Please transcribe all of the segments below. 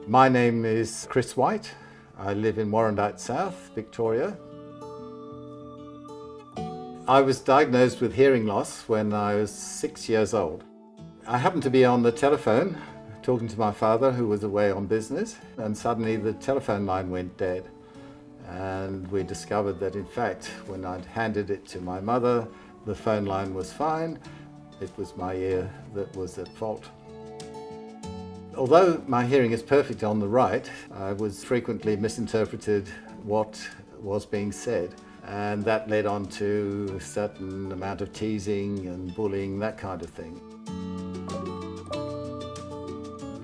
My name is Chris White. I live in Warrandyte South, Victoria. I was diagnosed with hearing loss when I was 6 years old. I happened to be on the telephone talking to my father, who was away on business, and suddenly the telephone line went dead. And we discovered that in fact, when I'd handed it to my mother, the phone line was fine. It was my ear that was at fault. Although my hearing is perfect on the right, I was frequently misinterpreted what was being said. And that led on to a certain amount of teasing and bullying, that kind of thing.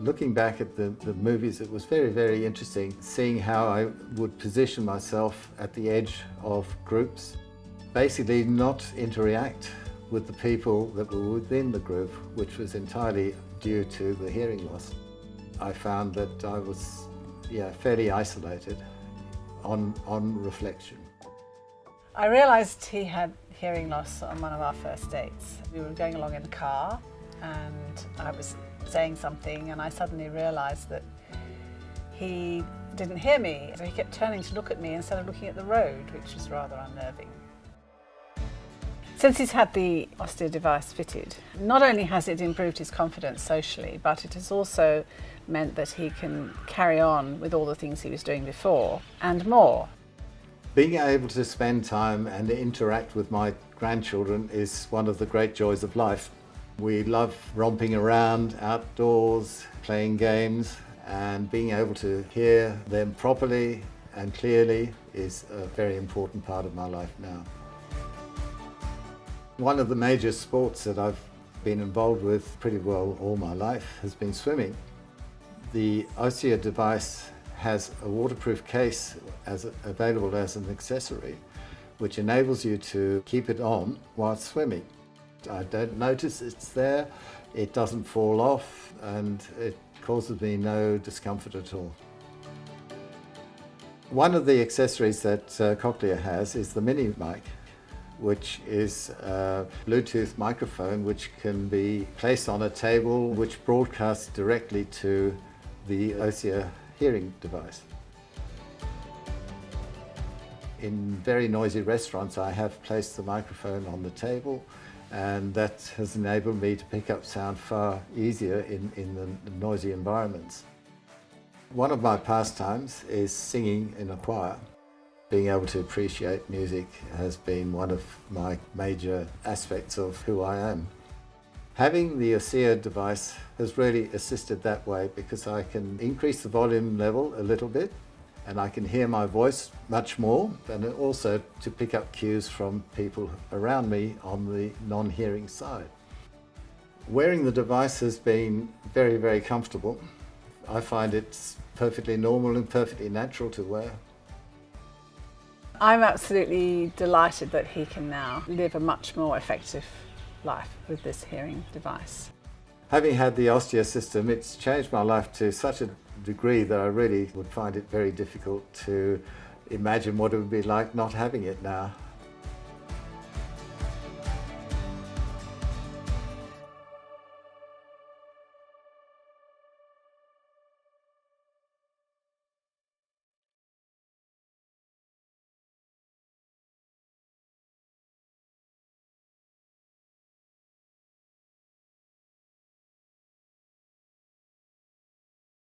Looking back at the movies, it was very, very interesting seeing how I would position myself at the edge of groups, basically not interact with the people that were within the group, which was entirely due to the hearing loss. I found that I was fairly isolated on reflection. I realised he had hearing loss on one of our first dates. We were going along in the car and I was saying something and I suddenly realised that he didn't hear me. So he kept turning to look at me instead of looking at the road, which was rather unnerving. Since he's had the Osia device fitted, not only has it improved his confidence socially, but it has also meant that he can carry on with all the things he was doing before and more. Being able to spend time and interact with my grandchildren is one of the great joys of life. We love romping around outdoors, playing games, and being able to hear them properly and clearly is a very important part of my life now. One of the major sports that I've been involved with pretty well all my life has been swimming. The Osia device has a waterproof case available as an accessory, which enables you to keep it on while swimming. I don't notice it's there, it doesn't fall off, and it causes me no discomfort at all. One of the accessories that Cochlear has is the mini mic, which is a Bluetooth microphone which can be placed on a table which broadcasts directly to the Osia hearing device. In very noisy restaurants, I have placed the microphone on the table, and that has enabled me to pick up sound far easier in the noisy environments. One of my pastimes is singing in a choir. Being able to appreciate music has been one of my major aspects of who I am. Having the Osia device has really assisted that way because I can increase the volume level a little bit and I can hear my voice much more, and also to pick up cues from people around me on the non-hearing side. Wearing the device has been very, very comfortable. I find it's perfectly normal and perfectly natural to wear. I'm absolutely delighted that he can now live a much more effective life with this hearing device. Having had the Osia system, it's changed my life to such a degree that I really would find it very difficult to imagine what it would be like not having it now.